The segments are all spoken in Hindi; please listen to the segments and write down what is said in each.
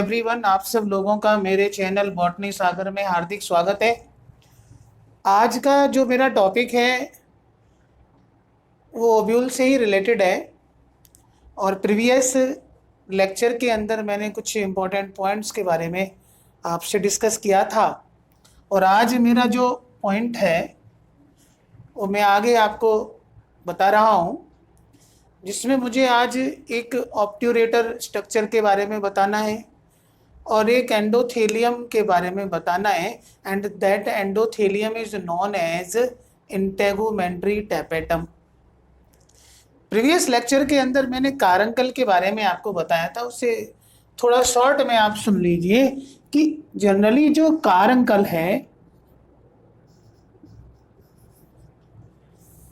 एवरीवन, आप सब लोगों का मेरे चैनल बॉटनी सागर में हार्दिक स्वागत है। आज का जो मेरा टॉपिक है वो ओव्यूल से ही रिलेटेड है और प्रीवियस लेक्चर के अंदर मैंने कुछ इम्पोर्टेंट पॉइंट्स के बारे में आपसे डिस्कस किया था और आज मेरा जो पॉइंट है वो मैं आगे आपको बता रहा हूँ, जिसमें मुझे आज एक ऑब्ट्यूरेटर स्ट्रक्चर के बारे में बताना है और एक एंडोथेलियम के बारे में बताना है। And that endothelium is known as integumentary tapetum. Previous lecture के अंदर मैंने कारंकल के बारे में आपको बताया था, उससे थोड़ा शॉर्ट में आप सुन लीजिए कि जनरली जो कारंकल है,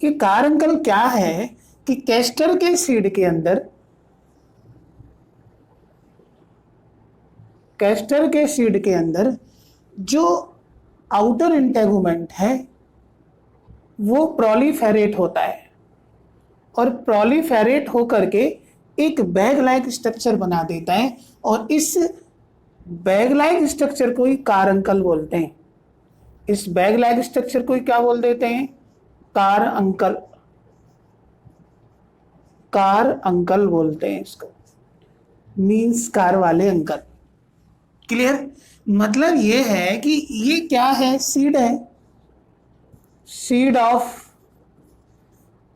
कि कारंकल क्या है कि कैस्टर के सीड के अंदर, कैस्टर के सीड के अंदर जो आउटर इंटेगुमेंट है वो प्रोलीफेरेट होता है और प्रोलीफेरेट होकर के एक बैग लाइक स्ट्रक्चर बना देता है और इस बैग लाइक स्ट्रक्चर को ही कारंकल बोलते हैं। इस बैग लाइक स्ट्रक्चर को ही क्या बोल देते हैं? कार अंकल, कार अंकल बोलते हैं इसको, मीन्स कार वाले अंकल। क्लियर? मतलब ये है कि ये क्या है? सीड है, सीड ऑफ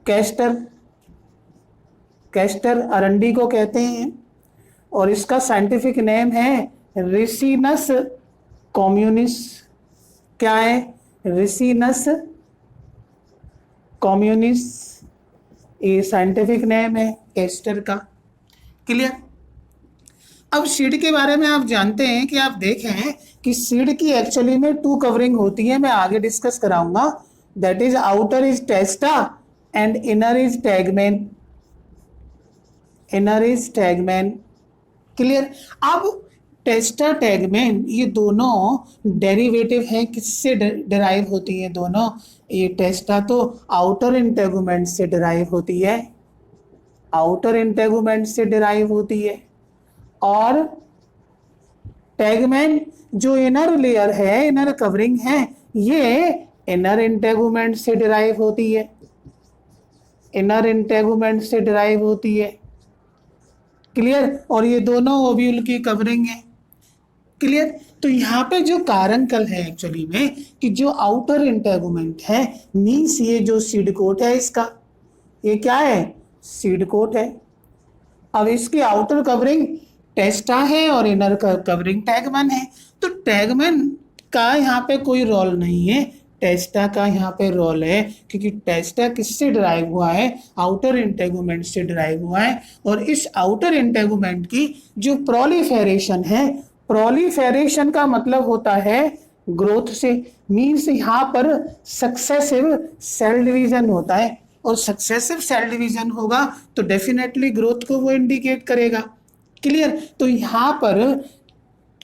कैस्टर। कैस्टर अरंडी को कहते हैं और इसका साइंटिफिक नेम है रिसिनस कम्युनिस। क्या है? रिसिनस कम्युनिस, ये साइंटिफिक नेम है कैस्टर का। क्लियर? अब सीड के बारे में आप जानते हैं कि आप देखें कि सीड की एक्चुअली में 2 कवरिंग होती है, मैं आगे डिस्कस कराऊंगा। That is outer is testa and inner is tegmen. Inner is tegmen. Clear? अब टेस्टा टैगमेन ये दोनों डेरिवेटिव हैं, किससे डिराइव होती है दोनों? ये टेस्टा तो आउटर इंटेगुमेंट से डिराइव होती है, आउटर इंटेगुमेंट से डिराइव होती है, और टैगमेन जो इनर लेयर है, इनर कवरिंग है, ये इनर इंटेगुमेंट से डिराइव होती है, इनर इंटेगुमेंट से डिराइव होती है। क्लियर? और ये दोनों ओव्यूल की कवरिंग है। क्लियर? तो यहाँ पे जो कारंकल है एक्चुअली में कि जो आउटर इंटेगुमेंट है, मीन्स ये जो सीड कोट है इसका, ये क्या है? सीड कोट है। अब इसकी आउटर कवरिंग टेस्टा है और इनर कवरिंग टैगमन है। तो टैगमन का यहाँ पे कोई रोल नहीं है, टेस्टा का यहाँ पे रोल है, क्योंकि टेस्टा किससे डिराइव हुआ है? आउटर इंटेगुमेंट से डिराइव हुआ है। और इस आउटर इंटेगुमेंट की जो प्रोलीफेरेशन है, प्रोलीफेरेशन का मतलब होता है ग्रोथ से, मीन्स यहाँ पर सक्सेसिव सेल डिवीजन होता है और सक्सेसिव सेल डिवीजन होगा तो डेफिनेटली ग्रोथ को वो इंडिकेट करेगा। क्लियर? तो यहाँ पर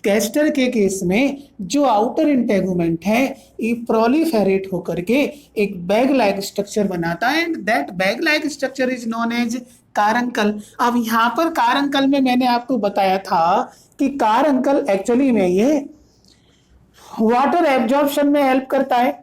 कैस्टर के केस में जो आउटर इंटेगुमेंट है ये प्रोलीफेरेट होकर के एक बैग लाइक स्ट्रक्चर बनाता है and that bag like structure is known as caruncle. अब यहाँ पर कारंकल में मैंने आपको बताया था कि कारंकल एक्चुअली में ये वाटर एब्जॉर्प्शन में हेल्प करता है,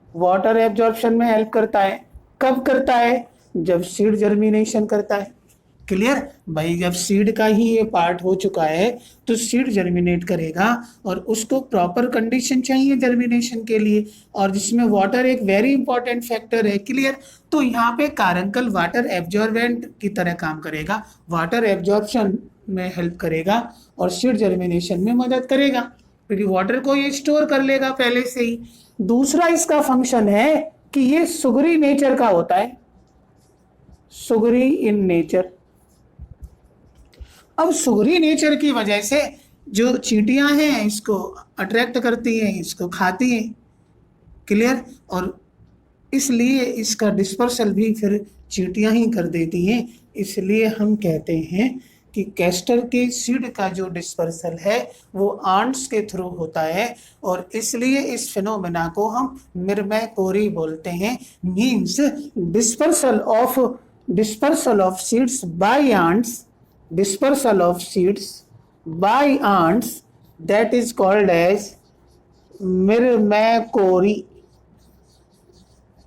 वाटर एब्जॉर्प्शन में हेल्प करता है। कब करता है? जब सीड जर्मिनेशन करता है। क्लियर? भाई जब सीड का ही ये पार्ट हो चुका है तो सीड जर्मिनेट करेगा और उसको प्रॉपर कंडीशन चाहिए जर्मिनेशन के लिए, और जिसमें वाटर एक वेरी इंपॉर्टेंट फैक्टर है। क्लियर? तो यहाँ पे कारंकल वाटर एब्जॉर्बेंट की तरह काम करेगा, वाटर एब्जॉर्प्शन में हेल्प करेगा और सीड जर्मिनेशन में मदद करेगा, क्योंकि वाटर को ये स्टोर कर लेगा पहले से ही। दूसरा इसका फंक्शन है कि ये सुगरी नेचर का होता है, सुगरी इन नेचर। अब सुगरी नेचर की वजह से जो चींटियां हैं इसको अट्रैक्ट करती हैं, इसको खाती हैं। क्लियर? और इसलिए इसका डिस्पर्सल भी फिर चींटियां ही कर देती हैं। इसलिए हम कहते हैं कि कैस्टर के सीड का जो डिस्पर्सल है वो आंट्स के थ्रू होता है और इसलिए इस फिनोमेना को हम मिरमैकोरी बोलते हैं, means dispersal of seeds by ants dispersal of seeds by ants, that is called as myrmecochory.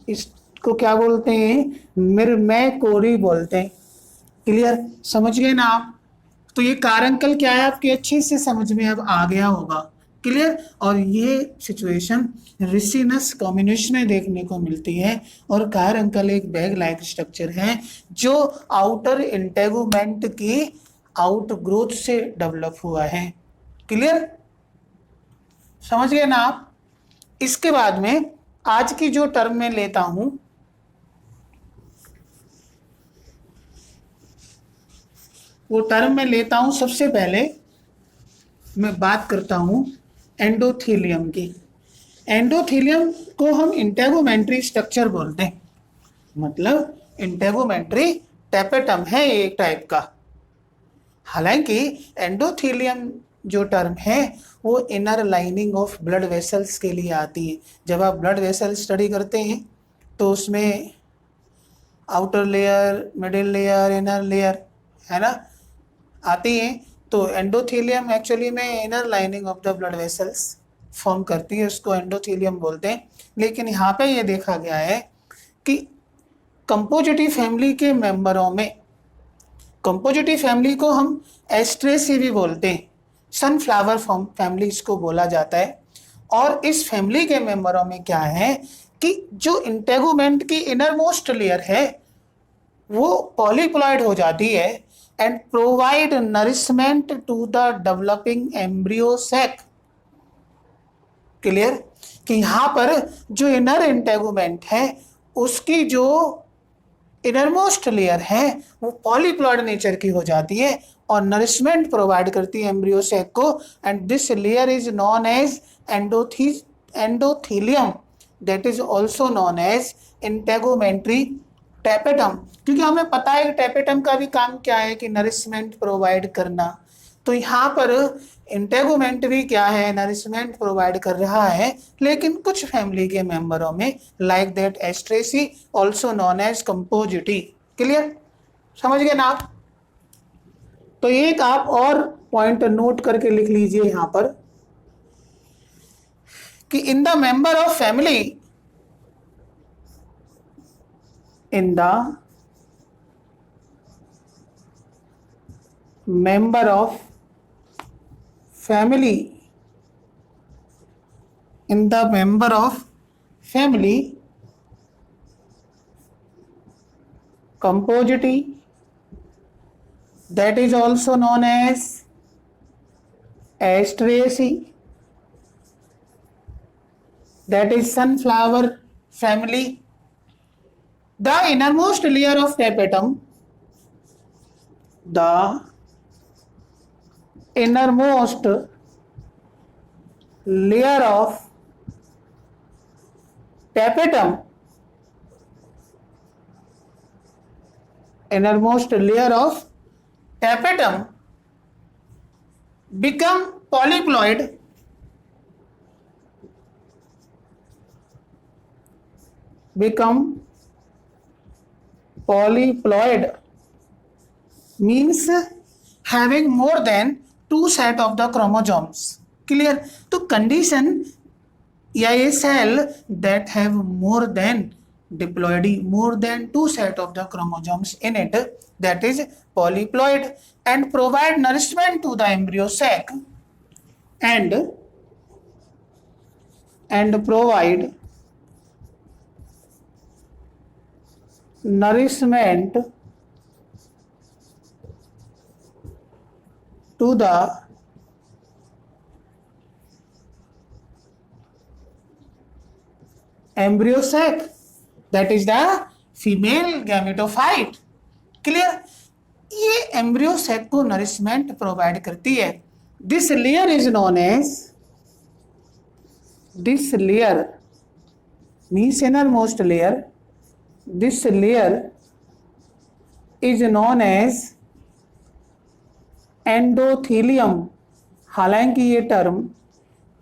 इसको क्या बोलते हैं? मिरमैकोरी बोलते हैं। क्लियर? समझ गए ना आप? तो ये कारंकल क्या है आपके अच्छे से समझ में अब आ गया होगा। क्लियर? और ये सिचुएशन रिसिनस कम्युनिस्ट में देखने को मिलती है। और कारंकल एक बैग लाइक स्ट्रक्चर है जो आउटर इंटेगुमेंट की आउट ग्रोथ से डेवलप हुआ है। क्लियर? समझ गए ना आप? इसके बाद में आज की जो टर्म में लेता हूं वो टर्म में लेता हूं, सबसे पहले मैं बात करता हूं एंडोथीलियम की। एंडोथीलियम को हम इंटेगुमेंट्री स्ट्रक्चर बोलते हैं, मतलब इंटेगुमेंट्री टैपेटम है एक टाइप का। हालांकि एंडोथीलियम जो टर्म है वो inner lining of blood vessels के लिए आती है। जब आप ब्लड वेसल स्टडी करते हैं तो उसमें outer layer, middle layer, inner layer है ना आती है। तो एंडोथीलियम एक्चुअली में inner lining of the blood vessels form करती है, उसको एंडोथीलियम बोलते हैं। लेकिन यहाँ पे ये देखा गया है कि कंपोजिटिव फैमिली के मेंबरों में, कंपोजिटिव फैमिली को हम एस्ट्रेसी भी बोलते हैं, सनफ्लावर फैमिली इसको बोला जाता है। और इस फैमिली के मेंबरों में क्या है कि जो इंटेगुमेंट की इनर मोस्ट लेयर है वो पॉलीप्लॉइड हो जाती है and provide nourishment to the developing embryo sac. Clear? कि यहां पर जो इनर इंटेगुमेंट है उसकी जो इनरमोस्ट लेयर है वो पॉलीप्लॉइड नेचर की हो जाती है और नरिशमेंट प्रोवाइड करती है एम्ब्रियो सैक को। And this layer is known as endothelium, that is also known as integumentary tapetum. क्योंकि हमें पता है कि टैपेटम का भी काम क्या है कि नरिशमेंट प्रोवाइड करना। तो यहाँ पर इंटेगुमेंट भी क्या है, नरिशमेंट प्रोवाइड कर रहा है, लेकिन कुछ फैमिली के मेंबरों में like that asteraceae also known as compositae. Clear? समझ गए ना आप? तो एक आप और पॉइंट नोट करके लिख लीजिए यहाँ पर कि in the member of family, in the member of family, in the member of family composite, that is also known as asteraceae, that is sunflower family. The innermost layer of tapetum, the innermost layer of tapetum, innermost layer of tapetum become polyploid, means having more than 2 set of the chromosomes. Clear? तो condition या ये cell that have more than diploidy, more than 2 set of the chromosomes in it, that is polyploid, and provide nourishment to the embryo sac and provide nourishment to the embryo sac, that is the female gametophyte. Clear? ये एम्ब्रियो सैक को नरिशमेंट प्रोवाइड करती है। This layer is known as, this layer means inner most layer, this layer is known as endothelium. हालांकि ये term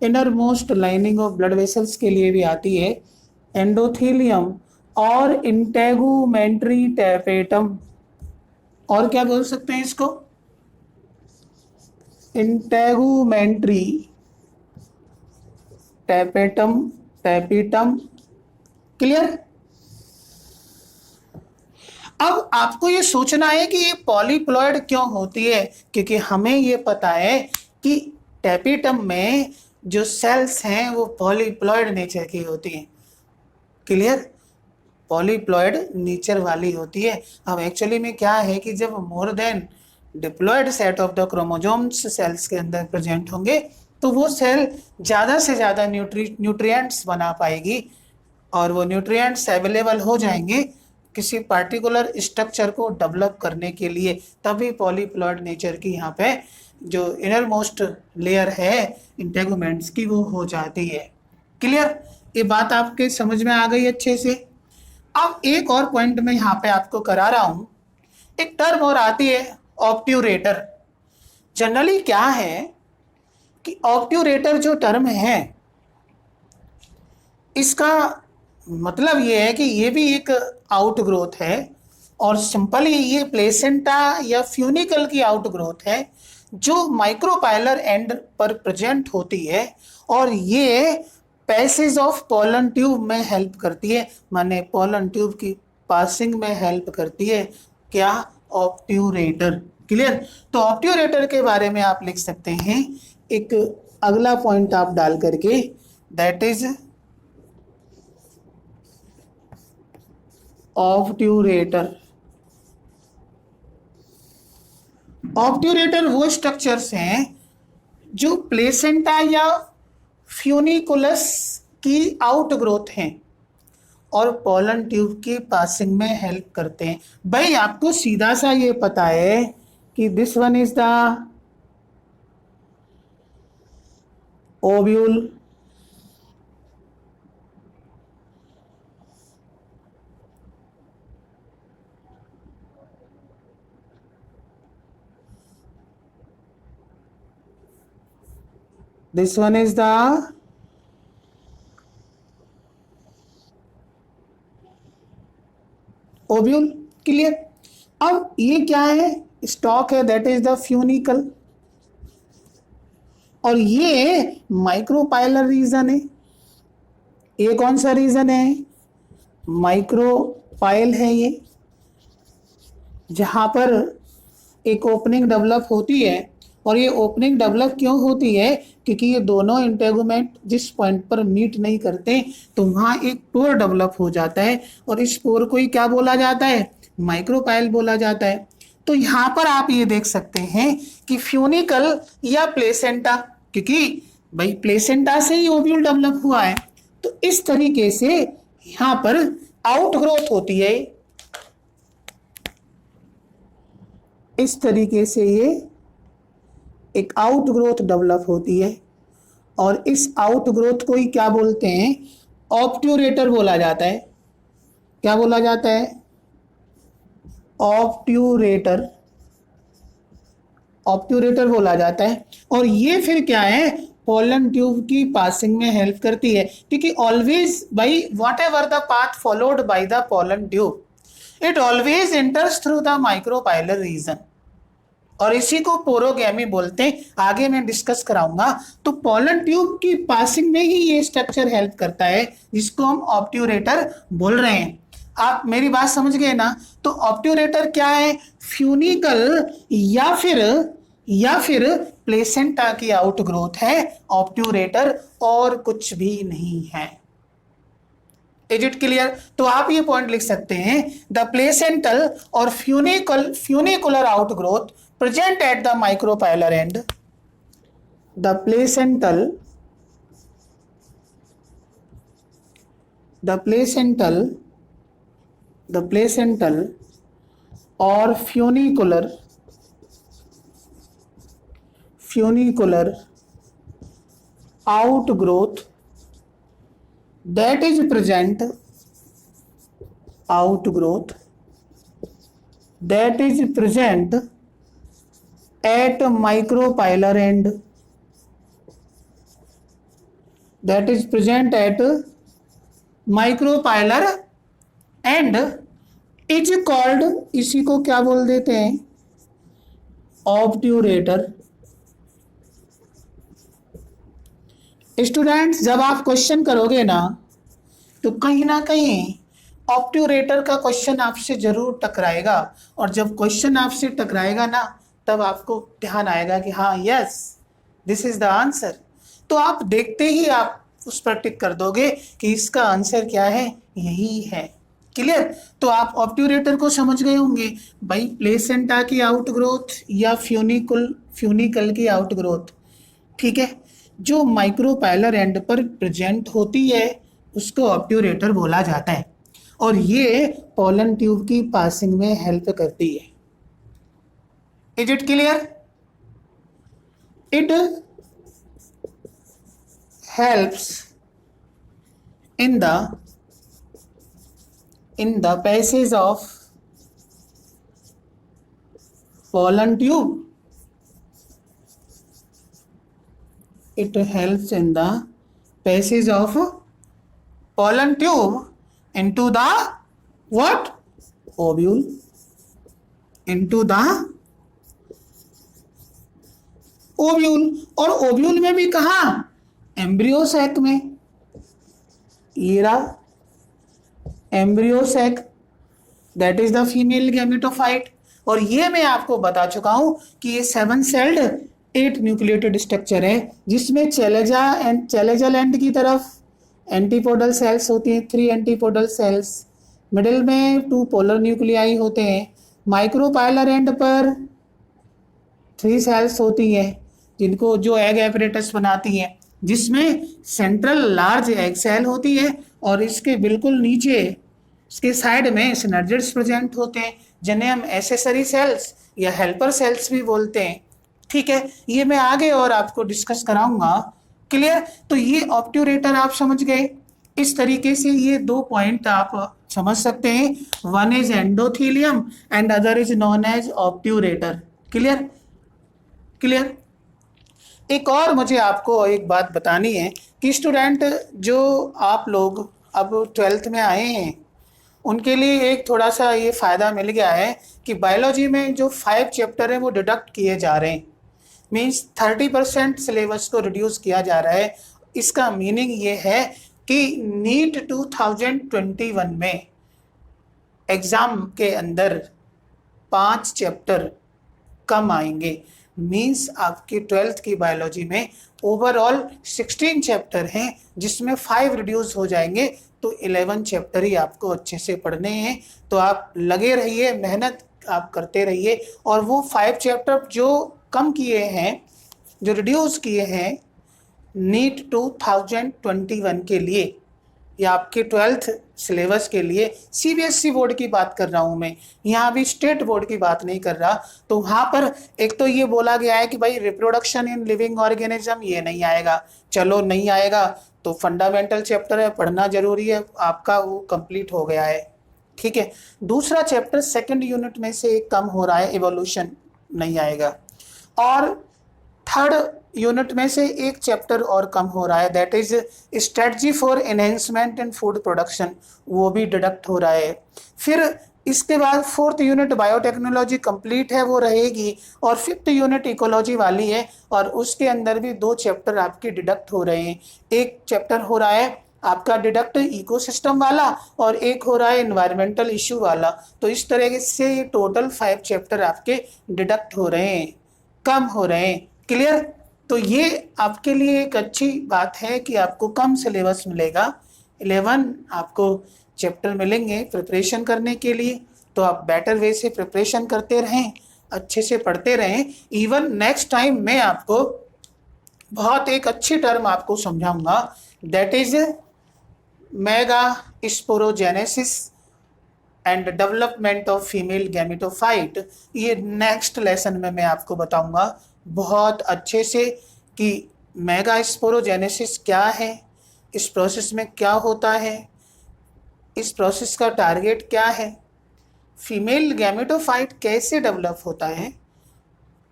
inner most lining of blood vessels के लिए भी आती है, एंडोथीलियम और इंटेगुमेंट्री टैपेटम, और क्या बोल सकते हैं इसको, इंटेगुमेंट्री टैपेटम टैपिटम। क्लियर। अब आपको ये सोचना है कि ये पॉलीप्लॉइड क्यों होती है, क्योंकि हमें ये पता है कि टैपिटम में जो सेल्स हैं वो पॉलीप्लॉइड नेचर की होती हैं। क्लियर। पॉलीप्लॉइड नेचर वाली होती है। अब एक्चुअली में क्या है कि जब more than diploid set of the chromosomes cells के अंदर प्रेजेंट होंगे तो वो सेल ज़्यादा से ज़्यादा न्यूट्रिएंट्स बना पाएगी और वो न्यूट्रिएंट्स अवेलेबल हो जाएंगे किसी पार्टिकुलर स्ट्रक्चर को डेवलप करने के लिए, तभी पॉलीप्लॉइड नेचर की यहाँ पे जो इनर मोस्ट लेयर है इंटेगुमेंट्स की वो हो जाती है। क्लियर। ये बात आपके समझ में आ गई अच्छे से। अब एक और पॉइंट मैं यहाँ पे आपको करा रहा हूँ, एक टर्म और आती है ऑब्ट्यूरेटर। जनरली क्या है कि ऑब्ट्यूरेटर जो टर्म है इसका मतलब ये है कि ये भी एक आउटग्रोथ है और सिंपली ये प्लेसेंटा या फ्यूनिकल की आउटग्रोथ है जो माइक्रोपाइलर एंड पर प्रेजेंट होती है और ये पैसेज ऑफ पोलन ट्यूब में हेल्प करती है, माने पोलन ट्यूब की पासिंग में हेल्प करती है। क्या? ऑब्ट्यूरेटर। क्लियर। तो ऑब्ट्यूरेटर के बारे में आप लिख सकते हैं एक अगला पॉइंट आप डाल करके, दैट इज ऑब्ट्यूरेटर। ऑब्ट्यूरेटर वो स्ट्रक्चर्स हैं जो प्लेसेंटा या फ्यूनिकुलस की आउटग्रोथ हैं और पोलन ट्यूब की पासिंग में हेल्प करते हैं। भाई आपको सीधा सा ये पता है कि this one is the ovule, this one is the ovule. Clear. अब ये क्या है? स्टॉक है, दैट इज द फ्यूनिकल और ये माइक्रोपाइलर रीजन है। ये कौन सा रीजन है? माइक्रोपाइल है ये, जहां पर एक ओपनिंग डेवलप होती है और ये ओपनिंग डेवलप क्यों होती है? क्योंकि ये दोनों इंटेगुमेंट जिस पॉइंट पर मीट नहीं करते तो वहाँ एक पोर डेवलप हो जाता है और इस पोर को ही क्या बोला जाता है? माइक्रोपाइल बोला जाता है। तो यहाँ पर आप ये देख सकते हैं कि फ्यूनिकल या प्लेसेंटा, क्योंकि भाई प्लेसेंटा से ही ओव्यूल डेवलप हुआ है, तो इस तरीके से यहाँ पर आउटग्रोथ होती है। इस तरीके से ये एक आउटग्रोथ डेवलप होती है और इस आउटग्रोथ को ही क्या बोलते हैं? ऑब्ट्यूरेटर बोला जाता है। क्या बोला जाता है? ऑब्ट्यूरेटर। ऑब्ट्यूरेटर बोला जाता है। और ये फिर क्या है? पोलन ट्यूब की पासिंग में हेल्प करती है, क्योंकि always by what ever the path followed by the pollen tube, it always enters through the micropylar reason और इसी को पोरोगैमी बोलते हैं। आगे मैं डिस्कस कराऊंगा। तो पोलन ट्यूब की पासिंग में ही ये स्ट्रक्चर हेल्प करता है जिसको हम ऑब्ट्यूरेटर बोल रहे हैं। आप मेरी बात समझ गए ना? तो ऑब्ट्यूरेटर क्या है? फ्यूनिकल या फिर प्लेसेंटा की आउटग्रोथ है ऑब्ट्यूरेटर, और कुछ भी नहीं है। Is it clear? तो आप ये पॉइंट लिख सकते हैं, द प्लेसेंटल और funicular outgrowth present at the micropylar end, the placental or funicular outgrowth that is present at micropylar end, that is present at micropylar end is called, इसी को क्या बोल देते हैं? ऑब्ट्यूरेटर। स्टूडेंट्स जब आप क्वेश्चन करोगे ना तो कहीं ना कहीं ऑब्ट्यूरेटर का क्वेश्चन आपसे जरूर टकराएगा, और जब क्वेश्चन आपसे टकराएगा ना तब आपको ध्यान आएगा कि हाँ yes this is the answer. तो आप देखते ही आप उस पर टिक कर दोगे कि इसका आंसर क्या है, यही है। क्लियर? तो आप ऑब्ट्यूरेटर को समझ गए होंगे भाई, प्लेसेंटा की आउटग्रोथ या फ्यूनिकल की आउटग्रोथ। ठीक है, जो माइक्रोपाइलर एंड पर प्रेजेंट होती है उसको ऑब्ट्यूरेटर बोला जाता है, और ये पोलन ट्यूब की पासिंग में हेल्प करती है। Is it clear? It helps in the passage of pollen tube. It helps in the passage of pollen tube into the what? Ovule. Into the ovule. और ओव्यूल में भी कहा? एम्ब्रियो सैक में। ये रहा embryo sac, that is the female gametophyte. और ये मैं आपको बता चुका हूं कि ये 7 सेल्ड 8 न्यूक्लिएटेड स्ट्रक्चर है, जिसमें चैलेजल एंड की तरफ एंटीपोडल सेल्स होती हैं, 3 एंटीपोडल सेल्स, मिडिल में 2 पोलर न्यूक्लियाई होते हैं, माइक्रोपाइलर एंड पर 3 सेल्स होती हैं जिनको जो एग एपरेटस बनाती हैं, जिसमें सेंट्रल लार्ज एग सेल होती है और इसके बिल्कुल नीचे इसके साइड में सिनर्जिड्स प्रेजेंट होते हैं, जिन्हें हम एसेसरी सेल्स या हेल्पर सेल्स भी बोलते हैं। ठीक है, ये मैं आगे और आपको डिस्कस कराऊंगा। क्लियर? तो ये ऑब्ट्यूरेटर आप समझ गए। इस तरीके से ये 2 पॉइंट आप समझ सकते हैं, one is endothelium and other is known as obturator. Clear? Clear? एक और मुझे आपको एक बात बतानी है कि स्टूडेंट जो आप लोग अब 12th में आए हैं उनके लिए एक थोड़ा सा ये फ़ायदा मिल गया है कि बायोलॉजी में जो 5 चैप्टर हैं वो डिडक्ट किए जा रहे हैं, मीन्स 30% सिलेबस को रिड्यूस किया जा रहा है। इसका मीनिंग ये है कि नीट 2021 में एग्ज़ाम के अंदर 5 चैप्टर कम आएंगे, मीन्स आपके 12th की बायोलॉजी में ओवरऑल 16 चैप्टर हैं जिसमें 5 रिड्यूस हो जाएंगे, तो 11 चैप्टर ही आपको अच्छे से पढ़ने हैं। तो आप लगे रहिए, मेहनत आप करते रहिए, और वो 5 चैप्टर जो कम किए हैं, जो रिड्यूस किए हैं नीट 2021 के लिए या आपके 12th सिलेबस के लिए, सीबीएसई बोर्ड की बात कर रहा हूँ मैं, यहाँ भी स्टेट बोर्ड की बात नहीं कर रहा। तो वहाँ पर एक तो ये बोला गया है कि भाई रिप्रोडक्शन इन लिविंग ऑर्गेनिज्म ये नहीं आएगा, चलो नहीं आएगा तो फंडामेंटल चैप्टर है, पढ़ना जरूरी है, आपका वो कंप्लीट हो गया है। ठीक है, दूसरा चैप्टर 2nd यूनिट में से एक कम हो रहा है, इवोल्यूशन नहीं आएगा, और 3rd यूनिट में से एक चैप्टर और कम हो रहा है, that is strategy for enhancement in food production, वो भी डिडक्ट हो रहा है। फिर इसके बाद 4th यूनिट बायोटेक्नोलॉजी कंप्लीट है, वो रहेगी, और 5th यूनिट इकोलॉजी वाली है, और उसके अंदर भी 2 चैप्टर आपके डिडक्ट हो रहे हैं। एक चैप्टर हो रहा है आपका डिडक्ट इकोसिस्टम वाला, और एक हो रहा है एनवायरमेंटल इश्यू वाला। तो इस तरह से ये टोटल 5 चैप्टर आपके डिडक्ट हो रहे हैं, कम हो रहे हैं। क्लियर? तो ये आपके लिए एक अच्छी बात है कि आपको कम सिलेबस मिलेगा, 11 आपको चैप्टर मिलेंगे प्रिपरेशन करने के लिए। तो आप बेटर वे से प्रिपरेशन करते रहें, अच्छे से पढ़ते रहें। इवन नेक्स्ट टाइम मैं आपको बहुत एक अच्छी टर्म आपको समझाऊंगा, that is mega sporogenesis and development of female gametophyte. ये नेक्स्ट लेसन में मैं आपको बताऊंगा बहुत अच्छे से कि मेगा स्पोरोजेनेसिस क्या है, इस प्रोसेस में क्या होता है, इस प्रोसेस का टारगेट क्या है, फीमेल गैमेटोफाइट कैसे डेवलप होता है,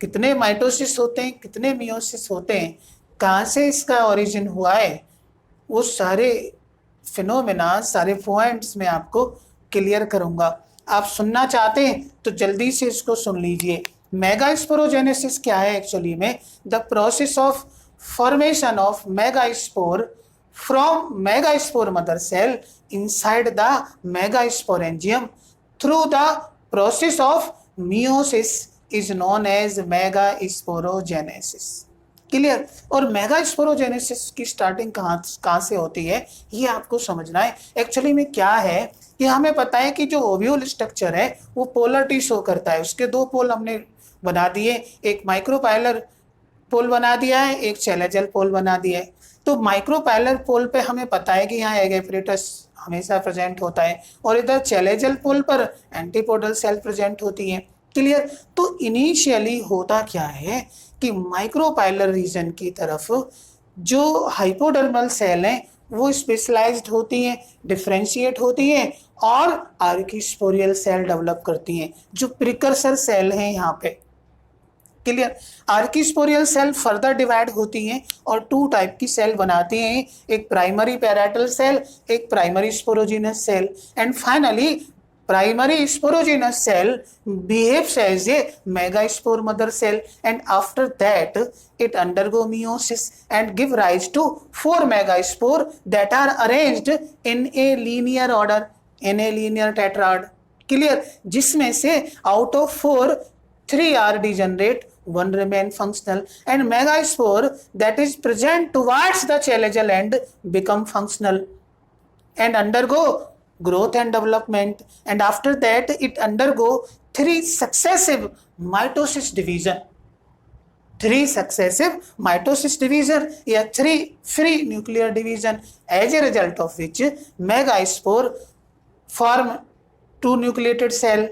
कितने माइटोसिस होते हैं, कितने मियोसिस होते हैं, कहाँ से इसका ओरिजिन हुआ है, वो सारे फिनोमेना, सारे पॉइंट्स मैं आपको क्लियर करूँगा। आप सुनना चाहते हैं तो जल्दी से इसको सुन लीजिए। मेगा स्पोरोजेनेसिस क्या है? एक्चुअली में the process of formation of megaspore from megaspore mother cell inside the megasporangium through the process of meiosis is known as megasporogenesis. Clear. और मेगास्पोरोजेनेसिस की स्टार्टिंग कहाँ से होती है ये आपको समझना है। एक्चुअली में क्या है कि हमें पता है कि जो ओव्यूल स्ट्रक्चर है वो पोलरिटी शो करता है, उसके दो पोल हमने बना दिए, एक माइक्रोपाइलर पोल बना दिया है, एक चैलेजल पोल बना दिया है। तो माइक्रोपाइलर पोल पे हमें पता है कि यहाँ एगेपरेटस हमेशा प्रेजेंट होता है और इधर चैलेजल पोल पर एंटीपोडल सेल प्रेजेंट होती है। क्लियर। तो इनिशियली होता क्या है कि माइक्रोपाइलर रीजन की तरफ जो हाइपोडर्मल सेल हैं वो स्पेशलाइज्ड होती हैं, डिफरेंशिएट होती हैं और आर्किस्पोरियल सेल डेवलप करती हैं जो प्रिकर्सर सेल हैं यहाँ पे। Clear. Archesporial cell further divide होती हैं और टू टाइप की सेल बनाती हैं, एक प्राइमरी पैराटल सेल, एक primary sporogenous cell, and finally primary sporogenous cell behaves as a megaspore mother cell, and after that it undergo meiosis and give rise to 4 megaspore that are arranged in a linear order, in a linear tetrad. Clear। जिसमें से out of 4 3 are degenerate, 1 remain functional, and megaspore that is present towards the chalazial end become functional and undergo growth and development, and after that it undergo 3 successive mitosis division, 3 successive mitosis division या 3 free nuclear division, as a result of which megaspore form 2 nucleated cell,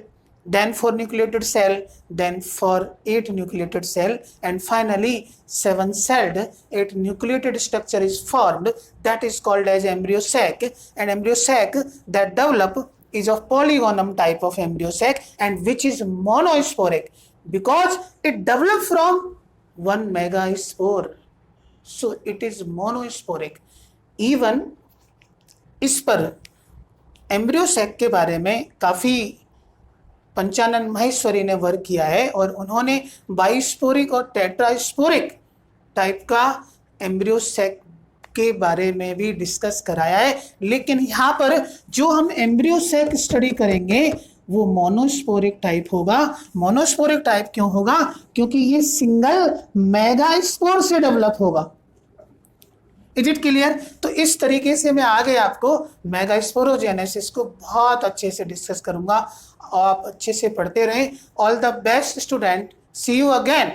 then 4 nucleated cell, then 8 nucleated cell, and finally 7 celled 8 nucleated structure is formed that is called as embryo sac, and embryo sac that develop is of polygonum type of embryo sac and which is monosporic because it developed from 1 megaspore, so it is monosporic. Even इस पर एम्ब्रियो सैक के बारे में काफ़ी पंचानन माहेश्वरी ने वर्क किया है और उन्होंने बाइस्पोरिक और टेट्रास्पोरिक टाइप का एम्ब्रियो सैक के बारे में भी डिस्कस कराया है। लेकिन यहाँ पर जो हम एम्ब्रियो सैक स्टडी करेंगे वो मोनोस्पोरिक टाइप होगा। मोनोस्पोरिक टाइप क्यों होगा? क्योंकि ये सिंगल मेगास्पोर से डेवलप होगा। Is it clear? तो इस तरीके से मैं आगे आपको मेगास्पोरोजेनेसिस को बहुत अच्छे से डिस्कस करूंगा। आप अच्छे से पढ़ते रहें। All the best student, see you again.